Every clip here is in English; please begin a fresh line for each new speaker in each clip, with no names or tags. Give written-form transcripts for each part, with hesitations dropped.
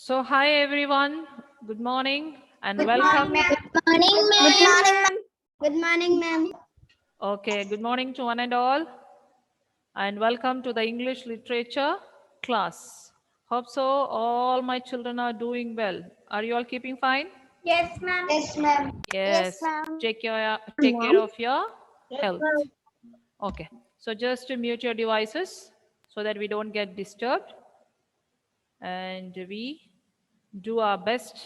So, hi everyone. Good morning and
Good
welcome.
morning, ma'am. Good morning, ma'am. Good morning, ma'am.
Okay, good morning to one and all, and welcome to the English literature class. Hope so. All my children are doing well. Are you all keeping fine?
Yes, ma'am. Yes, ma'am. Yes,
Yes.
ma'am.
Take care of your
Yes,
health.
ma'am.
Okay. So just to mute your devices so that we don't get disturbed, and we do our best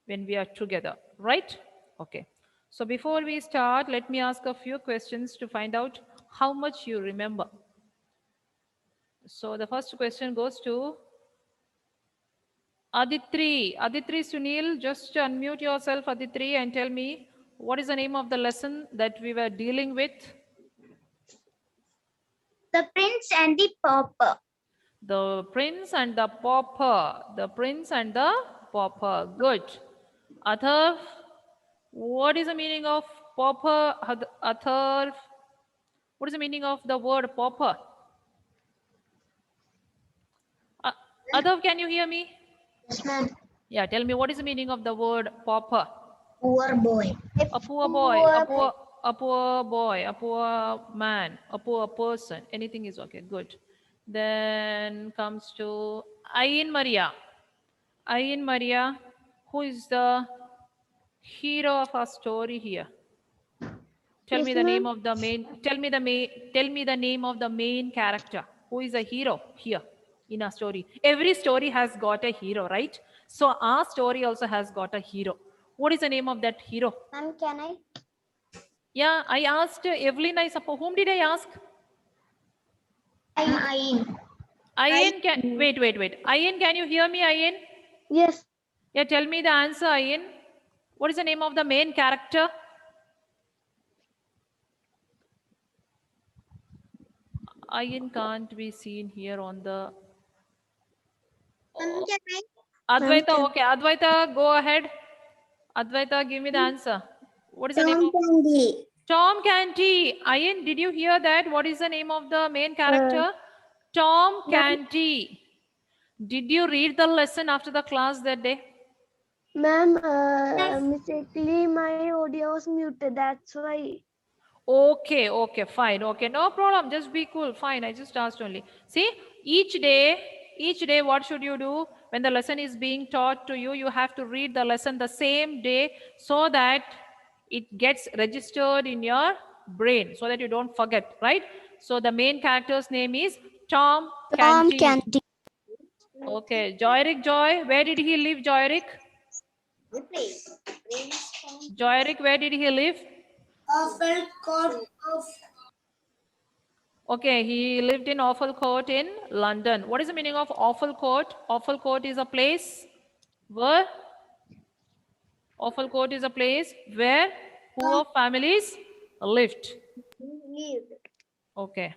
when we are together, right? Okay. So before we start, let me ask a few questions to find out how much you remember. So the first question goes to Aditri. Aditri Sunil, just unmute yourself, Aditri, and tell me what is the name of the lesson that we were dealing with?
The Prince and the Pauper.
The Prince and the Pauper. The Prince and the Pauper. Good. Atharv, what is the meaning of pauper? Atharv, what is the meaning of the word pauper? Uh, Atharv, can you hear me?
Yes, ma'am.
Yeah, tell me what is the meaning of the word pauper?
Poor boy.
A poor boy, a poor boy, a poor man, a poor person. Anything is okay. Good. Then comes to Ayin Maria. Ayin Maria, who is the hero of our story here? Tell
Yes,
me the
ma'am.
name of the main. Tell me the name of the main character. Who is the hero here in our story? Every story has got a hero, right? So our story also has got a hero. What is the name of that hero?
Ma'am, can I?
Yeah, I asked Evelyn. I suppose. Whom did I ask?
Ayin.
Ayan, wait. Ayan, can you hear me, Ayan?
Yes.
Yeah, tell me the answer, Ayan. What is the name of the main character? Ayan can't be seen here on the
Ma'am, can I?
Advaita. Okay, Advaita, go ahead. Advaita, give me the answer. What is the name
Tom
of
Candy.
Tom Canty? Ayan, did you hear that? What is the name of the main character? Tom Canty. Did you read the lesson after the class that day?
Ma'am, mistakenly my audio was muted. That's why.
Okay, fine. Okay, no problem. Just be cool. Fine. I just asked only. See, each day, what should you do? When the lesson is being taught to you, you have to read the lesson the same day so that it gets registered in your brain so that you don't forget, right? So the main character's name is Tom
Tom
Canty.
Candy.
Okay, Joyrick Joy. Where did he live, Joyrick? Joyrick, where did he live?
Awful court of.
Okay, he lived in Awful Court in London. What is the meaning of Awful Court? Awful Court is a place where Awful Court is a place where poor families lived. Okay.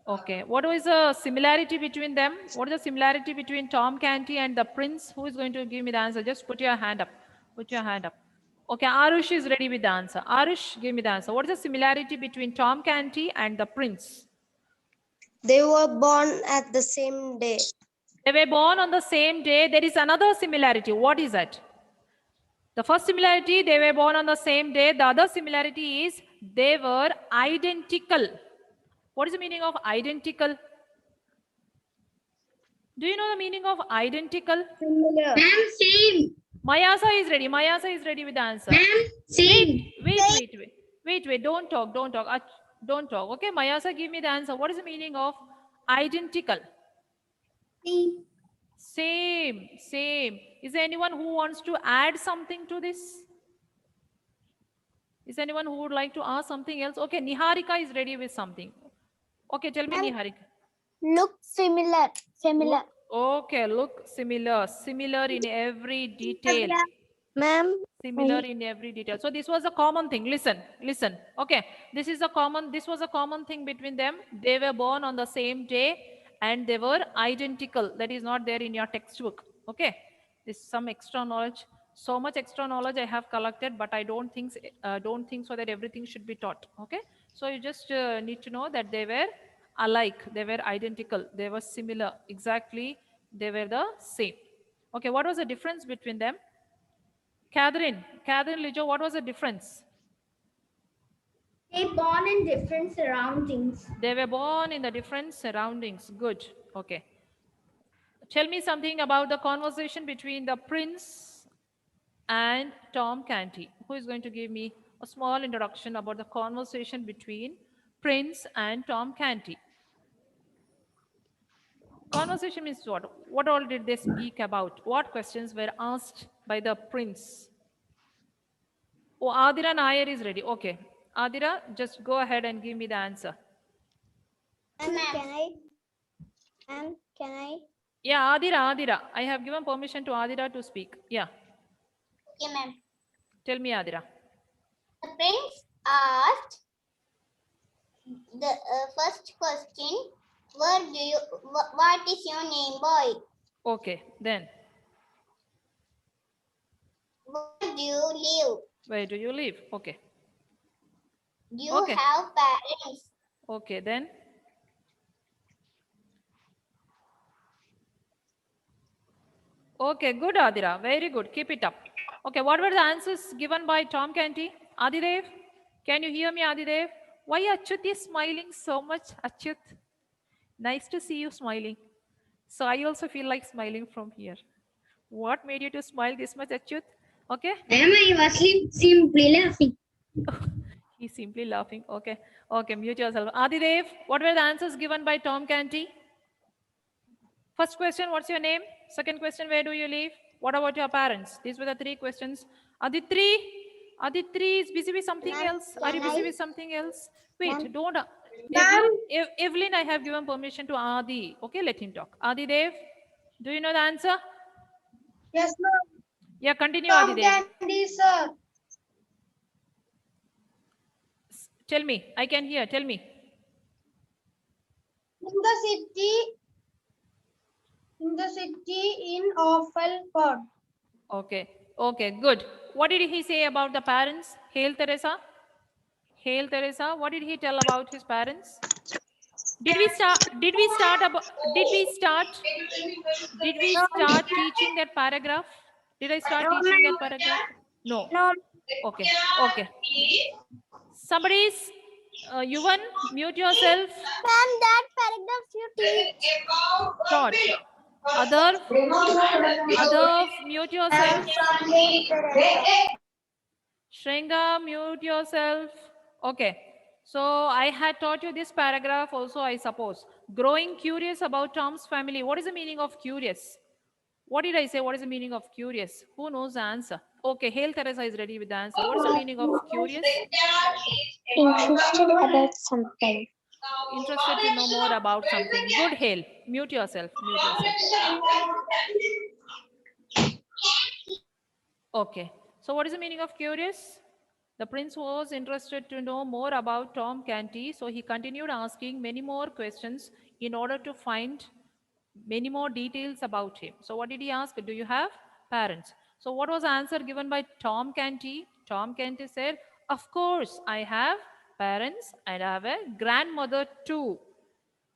Okay. What is the similarity between them? What is the similarity between Tom Canty and the prince? Who is going to give me the answer? Just put your hand up. Put your hand up. Okay, Arush is ready with the answer. Arush, give me the answer. What is the similarity between Tom Canty and the prince?
They were born at the same day.
They were born on the same day. There is another similarity. What is that? The first similarity, they were born on the same day. The other similarity is they were identical. What is the meaning of identical? Do you know the meaning of identical?
Similar.
Ma'am, same.
Mayasa is ready. Mayasa is ready with the answer.
Ma'am, same.
Wait. Don't talk. Don't talk. Okay, Mayasa, give me the answer. What is the meaning of identical? Same. Is there anyone who wants to add something to this? Is anyone who would like to ask something else? Okay, Niharika is ready with something. Okay, tell me, Niharika.
Look similar. Similar.
Okay, look similar in every detail.
Ma'am,
Similar in every detail. So this was a common thing. Listen. Okay, this was a common thing between them. They were born on the same day and they were identical. That is not there in your textbook. Okay, this is some extra knowledge. So much extra knowledge I have collected, but I don't think so that everything should be taught. Okay, so you just need to know that they were alike, they were identical, they were similar, exactly, they were the same. Okay, what was the difference between them? Catherine, Lijo, what was the difference?
They born in different surroundings.
They were born in the different surroundings. Good. Okay. Tell me something about the conversation between the prince and Tom Canty. Who is going to give me a small introduction about the conversation between Prince and Tom Canty? Conversation means what? What all did they speak about? What questions were asked by the prince? Oh, Adira Nair is ready. Okay. Adira, just go ahead and give me the answer.
And can I? And can I?
Yeah, Adira. I have given permission to Adira to speak. Yeah.
Okay, ma'am.
Tell me, Adira.
The prince asked the first question. What is your name, boy?
Okay, then.
Where do you live?
Where do you live? Okay.
Do you
Okay.
have parents?
Okay, then. Okay, good, Adira. Very good. Keep it up. Okay, what were the answers given by Tom Canty? Adidev, can you hear me, Adidev? Why Achyut is smiling so much, Achyut? Nice to see you smiling. So I also feel like smiling from here. What made you to smile this much, Achyut? Okay.
Ma'am, I was simply laughing.
He's simply laughing. Okay. Okay, mute yourself. Adidev, what were the answers given by Tom Canty? First question, what's your name? Second question, where do you live? What about your parents? These were the three questions. Aditri, Aditri is busy with something else. Are you busy with something else? Wait, don't. Evelyn, I have given permission to Adi. Okay, let him talk. Adi Dev, do you know the answer?
Yes, ma'am.
Yeah, continue, Adi Dev.
Candy, sir.
Tell me, I can hear. Tell me.
In the city in awful pod.
Okay, okay, good. What did he say about the parents? Hail Teresa. Hail Teresa. What did he tell about his parents? Did we start teaching that paragraph? Did I start teaching that paragraph? No.
No.
Okay. Okay. Somebody's Yuvan, mute yourself.
Ma'am, that paragraph you teach.
Taught. Other, mute yourself. Shringa, mute yourself. Okay. So I had taught you this paragraph also, I suppose. Growing curious about Tom's family. What is the meaning of curious? What did I say? What is the meaning of curious? Who knows the answer? Okay, Hail Teresa is ready with the answer. What is the meaning of curious?
Interested about something.
Interested to know more about something. Good, Hail. Mute yourself. Mute yourself. Okay. So what is the meaning of curious? The prince was interested to know more about Tom Canty, so he continued asking many more questions in order to find many more details about him. So what did he ask? Do you have parents? So what was the answer given by Tom Canty? Tom Canty said, of course, I have parents and I have a grandmother too.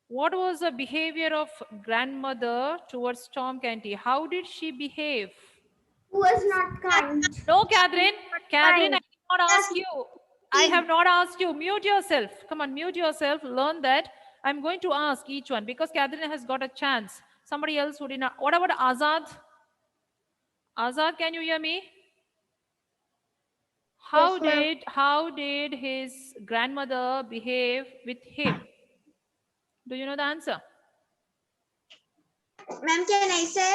What was the behavior of grandmother towards Tom Canty? How did she behave?
Who was not kind?
No, Catherine. Catherine, I did not ask you. I have not asked you. Mute yourself. Come on, mute yourself. Learn that. I'm going to ask each one because Catherine has got a chance. Somebody else who did not. What about Azad? Azad, can you hear me? How did his grandmother behave with him? Do you know the answer?
Ma'am, can I say?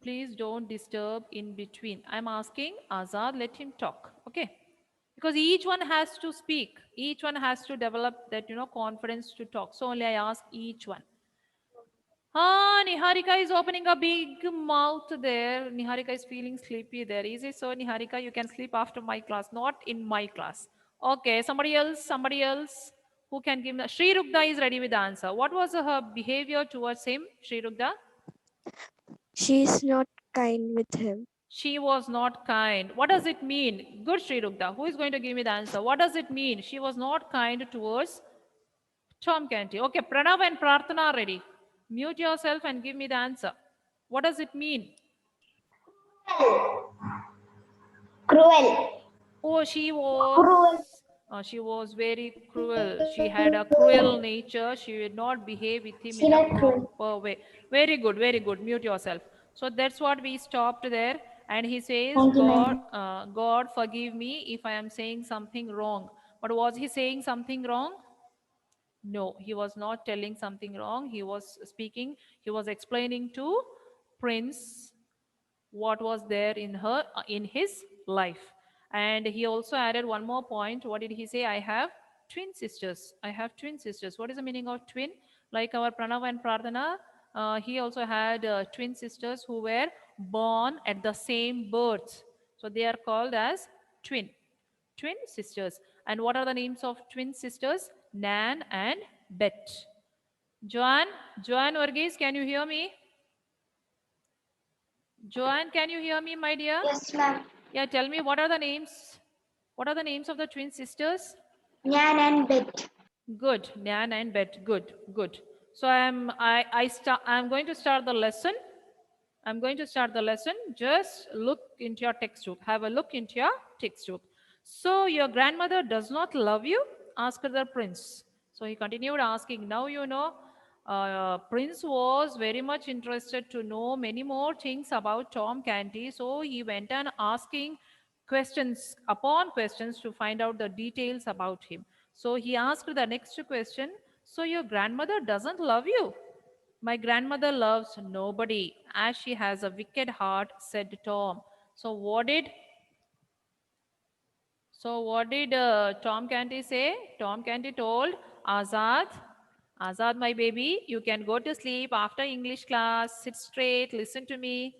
Please don't disturb in between. I'm asking Azad, let him talk. Okay. Because each one has to speak. Each one has to develop that, confidence to talk. So only I ask each one. Niharika is opening a big mouth there. Niharika is feeling sleepy there. Is it so, Niharika? You can sleep after my class, not in my class. Okay, somebody else who can give me. Sri Rugda is ready with the answer. What was her behavior towards him, Sri Rugda?
She is not kind with him.
She was not kind. What does it mean? Good, Sri Rugda. Who is going to give me the answer? What does it mean? She was not kind towards Tom Canty. Okay, Pranav and Prarthana are ready. Mute yourself and give me the answer. What does it mean?
Cruel.
Oh, she was very cruel. She had a cruel nature. She would not behave with him
She
in a
was cruel.
proper way. Very good, very good. Mute yourself. So that's what we stopped there. And he says,
Thank you,
God,
ma'am.
God forgive me if I am saying something wrong. But was he saying something wrong? No, he was not telling something wrong. He was speaking, he was explaining to Prince what was there in his life. And he also added one more point. What did he say? I have twin sisters. I have twin sisters. What is the meaning of twin? Like our Pranav and Prarthana, he also had twin sisters who were born at the same birth. So they are called as twin sisters. And what are the names of twin sisters? Nan and Bet. Joanne Varghese, can you hear me? Joanne, can you hear me, my dear?
Yes, ma'am.
Yeah, tell me, what are the names? What are the names of the twin sisters?
Nyan and Bet.
Good, Nan and Bet. Good, good. So I'm going to start the lesson. I'm going to start the lesson. Just look into your textbook. Have a look into your textbook. So your grandmother does not love you? Asked the prince. So he continued asking. Now you know, Prince was very much interested to know many more things about Tom Canty. So he went on asking questions upon questions to find out the details about him. So he asked the next question. So your grandmother doesn't love you? My grandmother loves nobody, as she has a wicked heart, said Tom. So what did Tom Canty say? Tom Canty told Azad, Azad, my baby, you can go to sleep after English class. Sit straight, listen to me.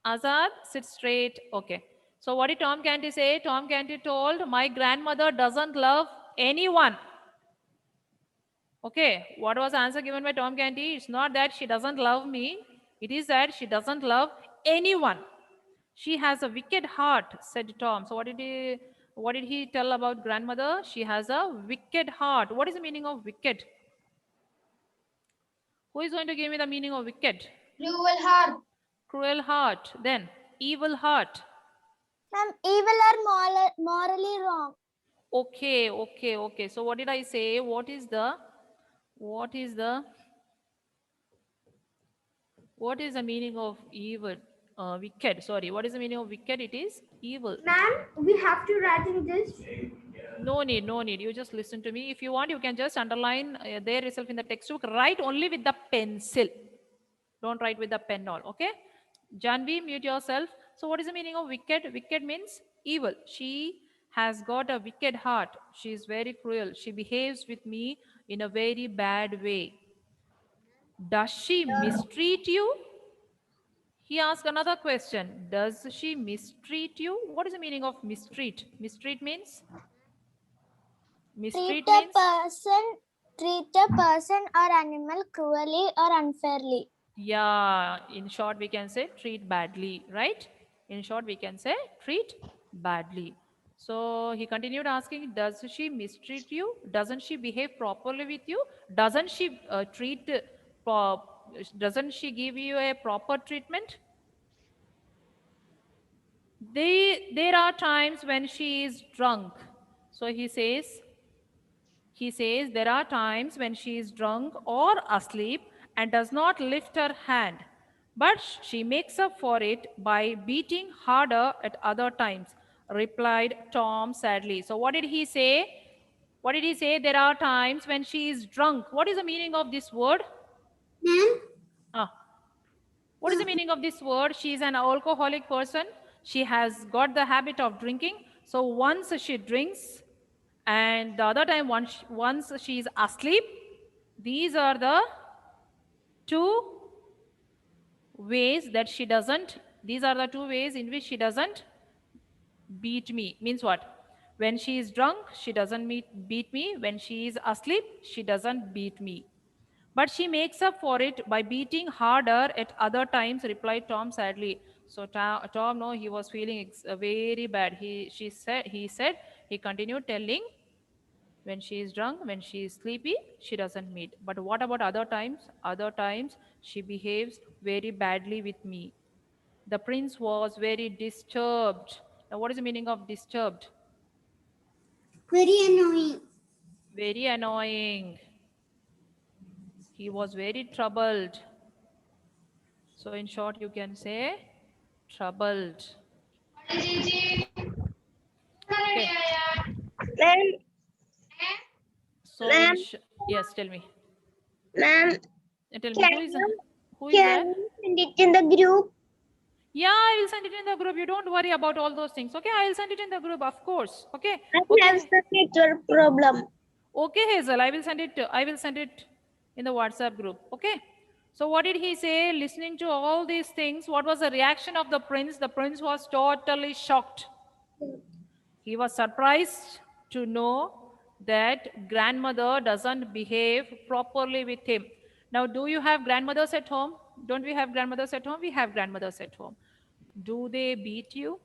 Azad, sit straight. Okay. So what did Tom Canty say? Tom Canty told, my grandmother doesn't love anyone. Okay, what was the answer given by Tom Canty? It's not that she doesn't love me, it is that she doesn't love anyone. She has a wicked heart, said Tom. So what did he tell about grandmother? She has a wicked heart. What is the meaning of wicked? Who is going to give me the meaning of wicked?
Cruel heart.
Cruel heart. Then evil heart.
Ma'am, evil or morally wrong.
Okay. So what did I say? What is the meaning of evil? Wicked. Sorry. What is the meaning of wicked? It is evil.
Ma'am, we have to write in this.
No need, no need. You just listen to me. If you want, you can just underline there yourself in the textbook. Write only with the pencil. Don't write with the pen all. Okay? Janvi, mute yourself. So what is the meaning of wicked? Wicked means evil. She has got a wicked heart. She is very cruel. She behaves with me in a very bad way. Does she mistreat you? He asked another question. Does she mistreat you? What is the meaning of mistreat? Mistreat means? Mistreat means?
Treat a person or animal cruelly or unfairly.
Yeah, in short, we can say treat badly, right? In short, we can say treat badly. So he continued asking, does she mistreat you? Doesn't she behave properly with you? Doesn't she doesn't she give you a proper treatment? There are times when she is drunk. So he says there are times when she is drunk or asleep and does not lift her hand, but she makes up for it by beating harder at other times, replied Tom sadly. So what did he say? What did he say? There are times when she is drunk. What is the meaning of this word?
Ma'am,
Ah, what is the meaning of this word? She is an alcoholic person. She has got the habit of drinking. So once she drinks, and the other time once she is asleep, these are the two ways that she doesn't, these are the two ways in which she doesn't beat me. Means what? When she is drunk, she doesn't beat me. When she is asleep, she doesn't beat me. But she makes up for it by beating harder at other times, replied Tom sadly. So Tom, no, he was feeling very bad. He continued telling, When she is drunk, when she is sleepy, she doesn't meet. But what about other times? Other times she behaves very badly with me. The prince was very disturbed. Now, what is the meaning of disturbed?
Very annoying.
Very annoying. He was very troubled. So, in short, you can say troubled. Okay.
Ma'am,
So,
ma'am,
yes, tell me.
ma'am,
Tell me
can
who is
can
that?
you send it in the group?
Yeah, I will send it in the group. You don't worry about all those things. Okay, I will send it in the group, of course. Okay.
I have
Okay.
some network problem.
Okay, Hazel, I will send it. I will send it in the WhatsApp group. Okay. So what did he say? Listening to all these things, what was the reaction of the prince? The prince was totally shocked. He was surprised to know that grandmother doesn't behave properly with him. Now, do you have grandmothers at home? Don't we have grandmothers at home? We have grandmothers at home. Do they beat you?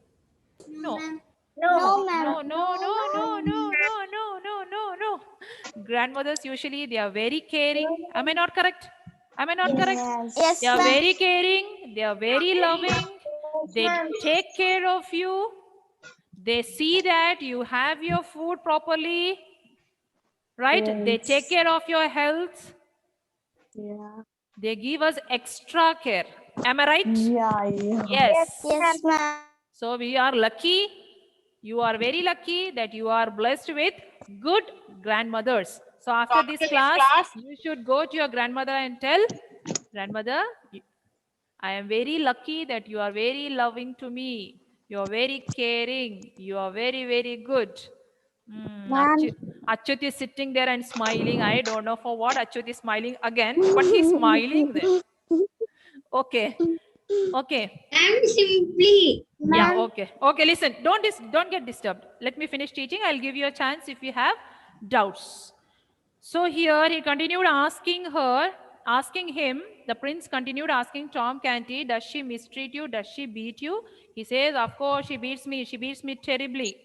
No,
No.
ma'am.
No.
No, ma'am.
No, no, no, no, no, no, no, no, no, no. Grandmothers usually they are very caring. Am I not correct? Am I not correct?
Yes,
They are
ma'am.
very caring. They are very loving. They take care of you. They see that you have your food properly, right? They take care of your health.
Yeah.
They give us extra care. Am I right?
Yeah.
Yes.
Yes, ma'am.
So we are lucky. You are very lucky that you are blessed with good grandmothers. So after this class, you should go to your grandmother and tell, grandmother, I am very lucky that you are very loving to me. You are very caring. You are very, very good.
Ma'am.
Achyut is sitting there and smiling. I don't know for what Achyut is smiling again, but he's smiling there. Okay. Okay.
And simply.
Yeah, okay. Okay, listen, don't get disturbed. Let me finish teaching. I'll give you a chance if you have doubts. So here he continued asking him, the prince continued asking Tom Canty, does she mistreat you? Does she beat you? He says, of course, she beats me. She beats me terribly.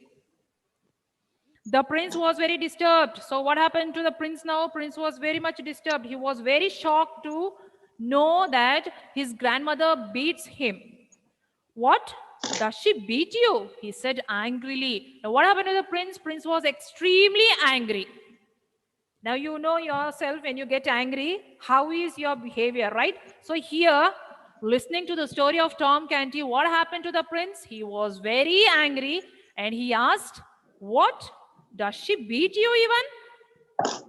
The prince was very disturbed. So what happened to the prince now? Prince was very much disturbed. He was very shocked to know that his grandmother beats him. What? Does she beat you? He said angrily. Now, what happened to the prince? Prince was extremely angry. Now, you know yourself when you get angry, how is your behavior, right? So, here, listening to the story of Tom Canty, what happened to the prince? He was very angry and he asked, what? Does she beat you even?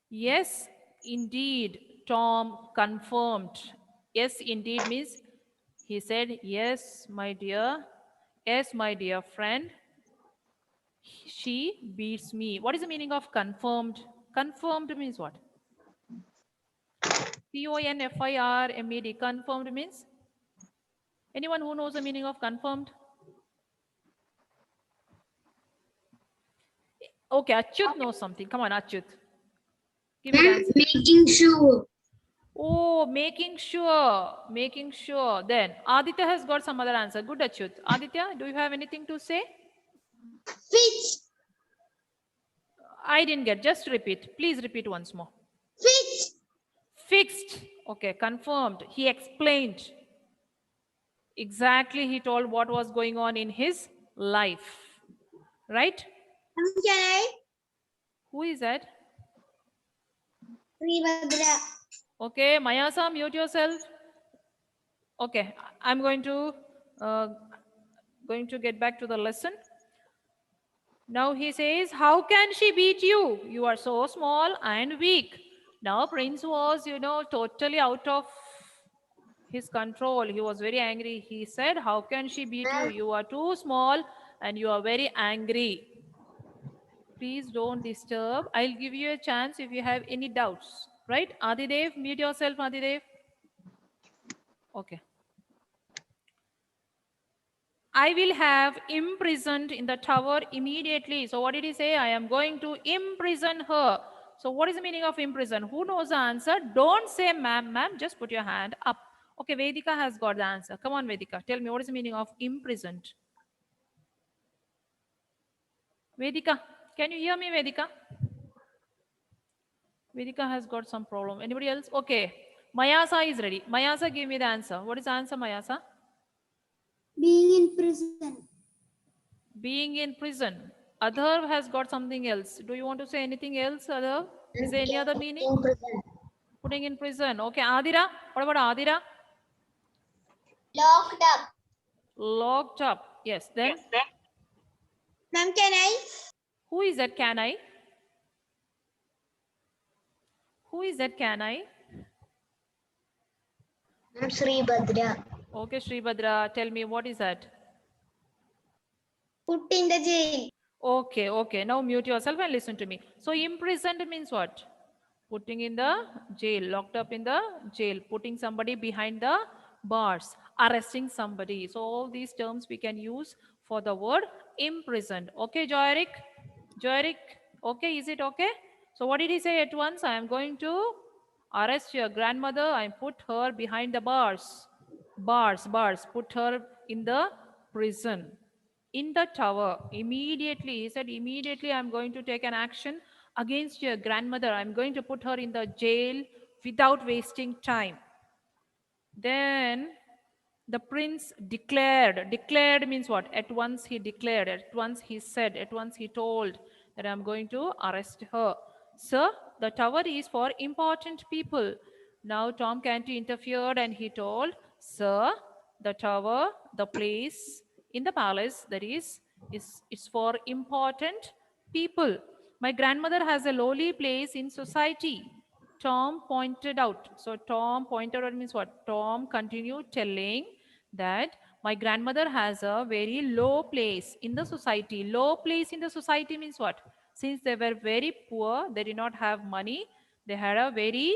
Yes, indeed, Tom confirmed. Yes, indeed means he said, yes, my dear. Yes, my dear friend. She beats me. What is the meaning of confirmed? Confirmed means what? CONFIRMED. Confirmed means? Anyone who knows the meaning of confirmed? Okay, Achyut knows something. Come on, Achyut. Give me the answer.
Making sure.
Oh, making sure. Making sure. Then Aditya has got some other answer. Good, Achyut. Aditya, do you have anything to say?
Fix.
I didn't get. Just repeat. Please repeat once more.
Fix.
Fixed. Okay, confirmed. He explained. Exactly, he told what was going on in his life. Right?
Can I?
Who is that?
Rivadra.
Okay, Mayasa, mute yourself. Okay, I'm going to get back to the lesson. Now he says, how can she beat you? You are so small and weak. Now Prince was, totally out of his control. He was very angry. He said, how can she beat you? You are too small and you are very angry. Please don't disturb. I'll give you a chance if you have any doubts. Right? Adidev, mute yourself, Adidev. Okay. I will have imprisoned in the tower immediately. So what did he say? I am going to imprison her. So what is the meaning of imprison? Who knows the answer? Don't say ma'am, ma'am. Just put your hand up. Okay, Vedika has got the answer. Come on, Vedika. Tell me what is the meaning of imprisoned? Vedika. Can you hear me, Vedika? Vedika has got some problem. Anybody else? Okay. Mayasa is ready. Mayasa, give me the answer. What is the answer, Mayasa?
Being in prison.
Being in prison. Adhar has got something else. Do you want to say anything else, Adhar? Is there any other meaning? Putting in prison. Okay, Adira. What about Adira?
Locked up.
Locked up. Yes. Then
Ma'am, can I?
who is that? Can I? Who is that? Can I?
I'm Sri Badra.
Okay, Sribhadra. Tell me what is that?
Put in the jail.
Okay, okay. Now mute yourself and listen to me. So imprisoned means what? Putting in the jail, locked up in the jail, putting somebody behind the bars, arresting somebody. So all these terms we can use for the word imprisoned. Okay, Joyrik? Joyrik, okay, is it okay? So what did he say at once? I am going to arrest your grandmother and put her behind the bars. Bars, put her in the prison. In the tower, immediately, he said, immediately I'm going to take an action against your grandmother. I'm going to put her in the jail without wasting time. Then the prince declared means what? At once he declared, at once he said, at once he told that I'm going to arrest her. Sir, the tower is for important people. Now Tom Canty interfered and he told, sir, the tower, the place in the palace, that is for important people. My grandmother has a lowly place in society. Tom pointed out. So Tom pointed out means what? Tom continued telling that my grandmother has a very low place in the society. Low place in the society means what? Since they were very poor, they did not have money, they had a very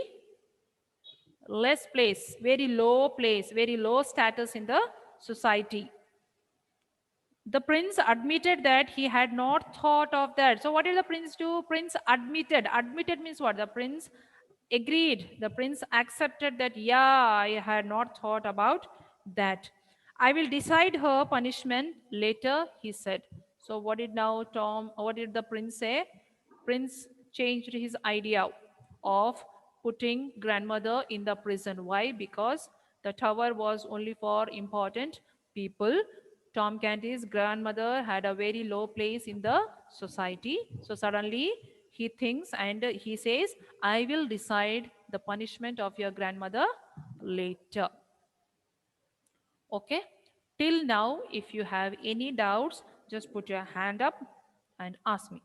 less place, very low status in the society. The prince admitted that he had not thought of that. So what did the prince do? Prince admitted. Admitted means what? The prince agreed. The prince accepted that, yeah, I had not thought about that. I will decide her punishment later, he said. So what did the prince say? Prince changed his idea of putting grandmother in the prison. Why? Because the tower was only for important people. Tom Canty's grandmother had a very low place in the society. So suddenly he thinks and he says, I will decide the punishment of your grandmother later. Okay? Till now, if you have any doubts, just put your hand up and ask me.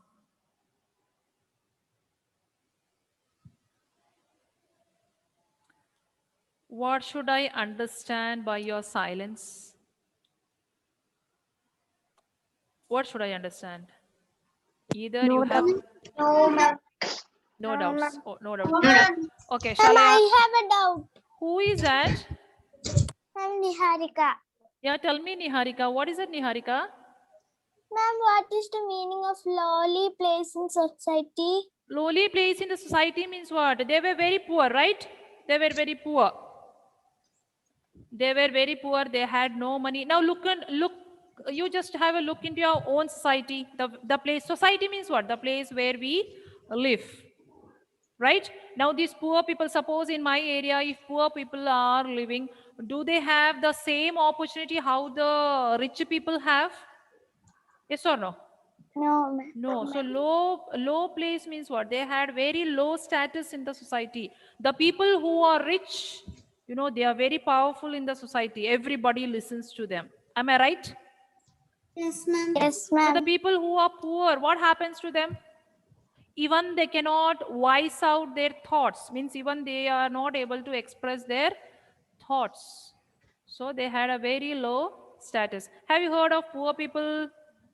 What should I understand by your silence? What should I understand? Either you have
No, ma'am.
no doubts. Oh, no doubts.
Ma'am,
Okay, shall I?
I have a doubt.
Who is that?
Ma'am, Niharika.
Yeah, tell me, Niharika. What is it, Niharika?
Ma'am, what is the meaning of lowly place in society?
Lowly place in the society means what? They were very poor, right? They were very poor. They were very poor. They had no money. Now look. You just have a look into your own society. The place. Society means what? The place where we live. Right? Now these poor people, suppose in my area, if poor people are living, do they have the same opportunity how the rich people have? Yes or no?
No, ma'am.
No. So low place means what? They had very low status in the society. The people who are rich, they are very powerful in the society. Everybody listens to them. Am I right?
Yes, ma'am. Yes,
So the
ma'am.
people who are poor, what happens to them? Even they cannot voice out their thoughts, means even they are not able to express their thoughts. So they had a very low status. Have you heard of poor people,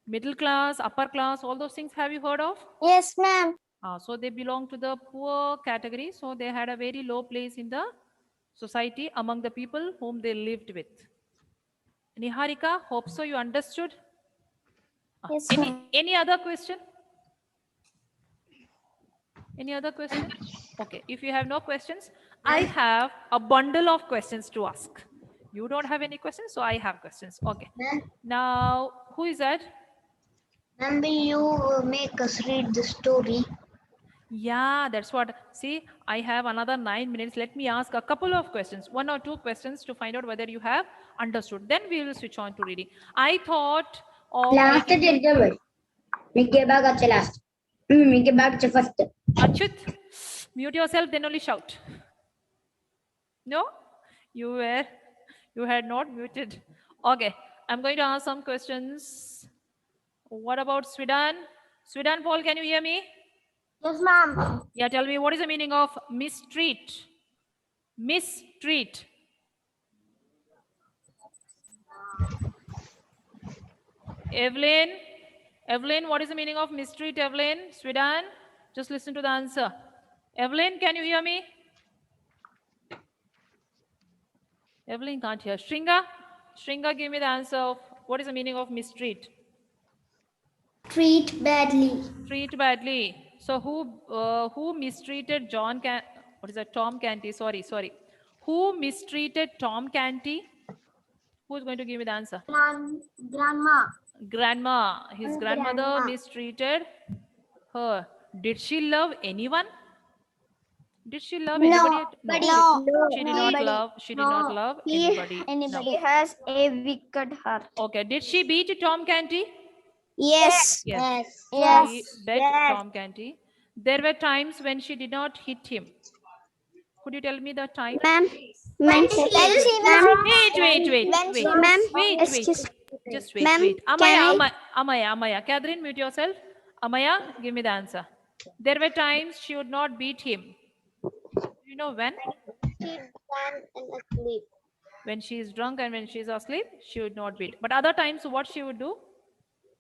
middle class, upper class, all those things have you heard of?
Yes, ma'am.
So they belong to the poor category. So they had a very low place in the society among the people whom they lived with. Niharika, hope so you understood.
Yes,
Any other question? Any other question? Okay, if you have no questions, I have a bundle of questions to ask. You don't have any questions, so I have questions. Okay. Now, who is that?
Ma'am, will you make us read the story?
Yeah, that's what. See, I have another 9 minutes. Let me ask a couple of questions, one or two questions to find out whether you have understood. Then we will switch on to reading. I thought of
Last
making.
చేద్దాం మీకు ఏ బాగా వచ్చే last మీకు ఏ బాగా వచ్చే first
Achut, mute yourself, then only shout. No, you had not muted. Okay, I'm going to ask some questions. What about Sweden? Sweden, Paul, can you hear me?
Yes, ma'am.
Yeah, tell me, what is the meaning of mistreat? Mistreat. Evelyn, what is the meaning of mistreat, Evelyn? Sweden, just listen to the answer. Evelyn, can you hear me? Evelyn can't hear. Shringa, give me the answer of what is the meaning of mistreat?
treat badly
Treat badly. So who mistreated what is that? Tom Canty. Sorry. Who mistreated Tom Canty? Who's going to give me the answer?
Grandma.
Grandma. His grandmother
Grandma.
mistreated her. Did she love anyone? Did she love
No,
anybody?
No.
She did not love. She did not love anybody. No.
He has a wicked heart.
Okay. Did she beat Tom Canty?
Yes.
Yes.
Yes.
She bet Tom Canty. There were times when she did not hit him. Could you tell me the time?
ma'am
When she was
Wait. Just wait.
Ma'am,
Amaya. Catherine, mute yourself. Amaya, give me the answer. There were times she would not beat him. Do you know when?
She ran and asleep.
When she is drunk and when she is asleep, she would not beat. But other times, what she would do?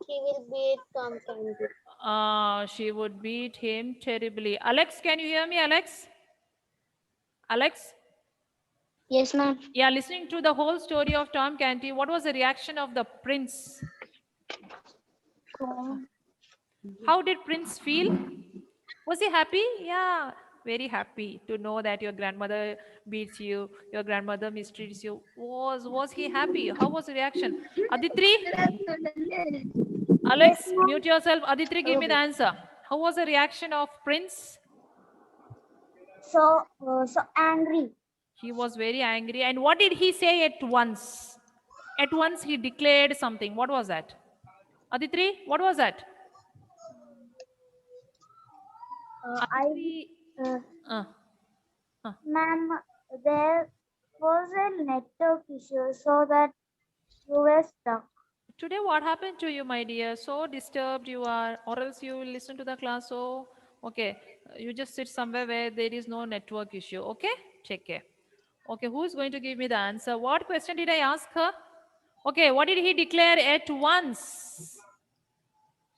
She will beat Tom Candy.
She would beat him terribly. Alex, can you hear me, Alex? Alex?
Yes, ma'am.
Yeah, listening to the whole story of Tom Canty, what was the reaction of the prince? How did Prince feel? Was he happy? Yeah, very happy to know that your grandmother beats you, your grandmother mistreats you. Was he happy? How was the reaction? Aditri? Alex, mute yourself. Aditri, give me the answer. How was the reaction of Prince?
So angry.
He was very angry. And what did he say at once? At once he declared something. What was that? Aditri, what was that? Aditri,
Ma'am, there was a network issue, so that you were stuck.
today what happened to you, my dear? So disturbed you are, or else you will listen to the class. So, okay, you just sit somewhere where there is no network issue. Okay, take care. Okay, who's going to give me the answer? What question did I ask her? Okay, what did he declare at once?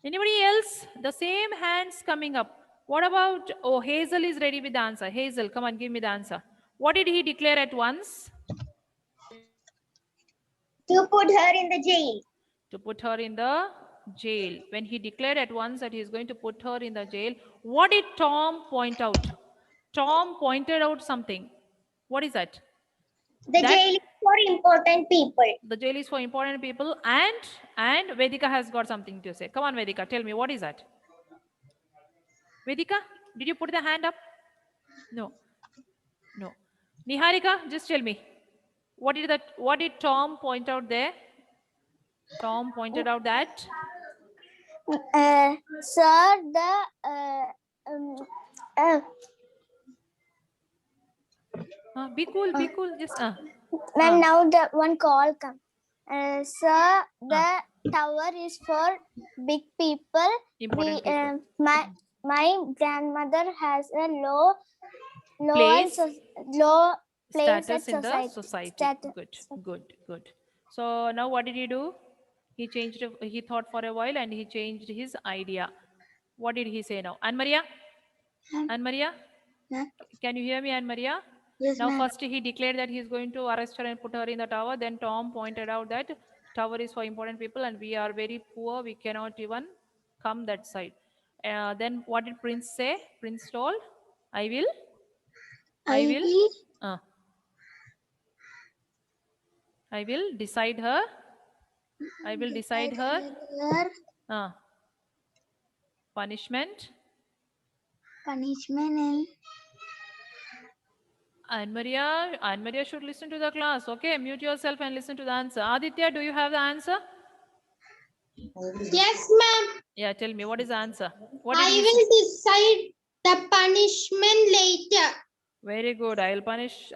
Anybody else? The same hands coming up. What about, oh, Hazel is ready with the answer. Hazel, come on, give me the answer. What did he declare at once?
To put her in the jail.
To put her in the jail. When he declared at once that he is going to put her in the jail, what did Tom point out? Tom pointed out something. What is that?
The
That-
jail is for important people.
The jail is for important people, and Vedika has got something to say. Come on, Vedika, tell me, what is that? Vedika, did you put the hand up? No. Niharika, just tell me. What did Tom point out there? Tom pointed out that
Sir,
be cool, just
ma'am, now the one call come. Sir, the tower is for big people.
important people.
My grandmother has a low
Place.
place
Status
at
in the society.
Status.
Good. So now what did he do? He changed. He thought for a while and he changed his idea. What did he say now? Anne Maria? Can you hear me, Anne Maria?
Yes,
Now
ma'am.
first he declared that he is going to arrest her and put her in the tower. Then Tom pointed out that tower is for important people and we are very poor. We cannot even come that side. Then what did Prince say? Prince told, I will decide her. I will decide her. Punishment.
Punishment in
Anne Maria should listen to the class. Okay, mute yourself and listen to the answer. Aditya, do you have the answer?
Yes, ma'am.
Yeah, tell me, what is the answer? What did
I
he say?
will decide the punishment later.
Very good. I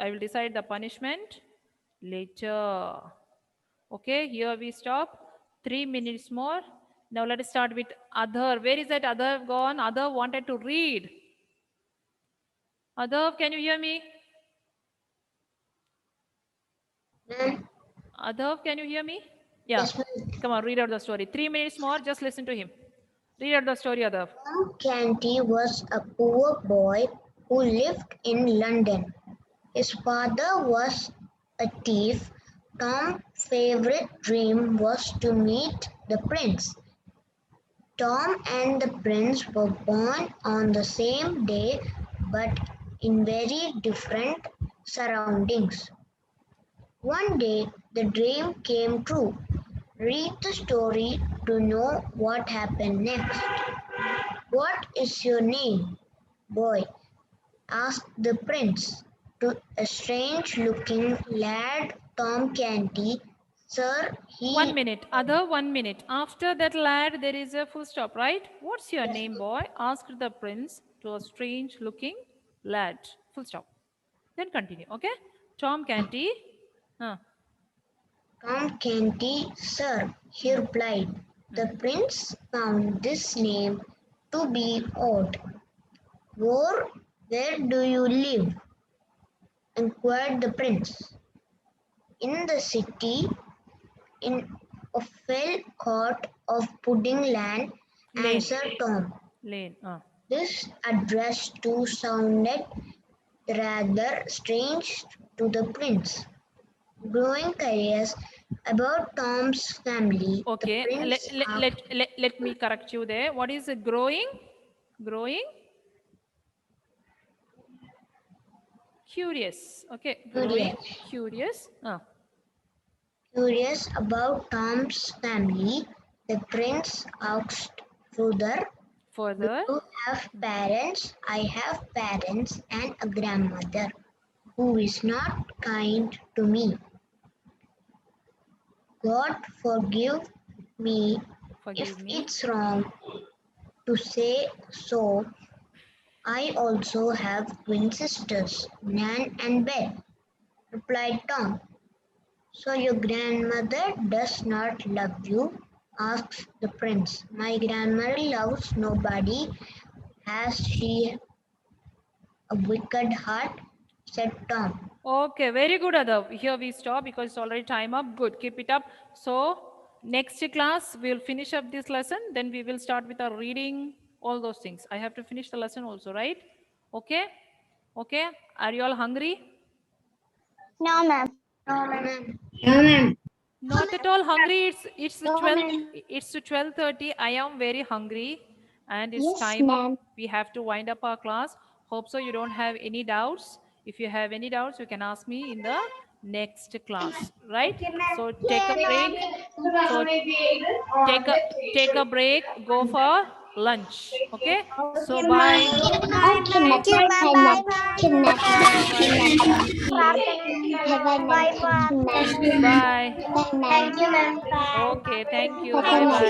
will decide the punishment later. Okay, here we stop. 3 minutes more. Now let us start with Adhar. Where is that Adhar gone? Adhar wanted to read. Adhar, can you hear me? Adhar, can you hear me? Yeah.
Yes, ma'am.
Come on, read out the story. 3 minutes more. Just listen to him. Read out the story, Adhar.
Tom Canty was a poor boy who lived in London. His father was a thief. Tom's favorite dream was to meet the prince. Tom and the prince were born on the same day but in very different surroundings. One day, the dream came true. Read the story to know what happened next. What is your name, boy? Asked the prince to a strange-looking lad, Tom Canty. Sir,
1 minute. Adhar, 1 minute. After that lad, there is a full stop, right? What's your name, boy? Asked the prince to a strange looking lad. Full stop. Then continue, okay? Tom Canty.
Tom Canty, sir, he replied. The prince found this name to be odd. Where do you live? Inquired the prince. In the city, in a fell court of Pudding Land,
Lane.
answered Tom.
Lane.
This address too sounded rather strange to the prince. Growing curious about Tom's family,
Okay.
the prince
Let me correct you there. What is it? Growing? Growing? Curious. Okay. Growing curious.
Curious about Tom's family, the prince asked further,
Further.
"Do you have parents? I have parents and a grandmother who is not kind to me. God forgive me if it's wrong to say so. I also have twin sisters, Nan and Beth," replied Tom. "So your grandmother does not love you?" asked the prince. "My grandmother loves nobody. Has she a wicked heart?" said Tom.
Okay, very good, Adhav. Here we stop because it's already time up. Good, keep it up. So next class, we'll finish up this lesson. Then we will start with our reading, all those things. I have to finish the lesson also, right? Okay? Okay? Are you all hungry?
no, ma'am.
Not at all hungry. It's 12:30. I am very hungry and it's
Yes,
time
ma'am.
up. We have to wind up our class. Hope so you don't have any doubts. If you have any doubts, you can ask me in the next class, right? So take a break. So take a break. Go for lunch. Okay? So bye.
Okay, ma'am. Bye, ma'am. Good night, ma'am. Bye, ma'am.
Bye.
Bye, ma'am. Thank you, ma'am.
Okay, thank you. Bye bye.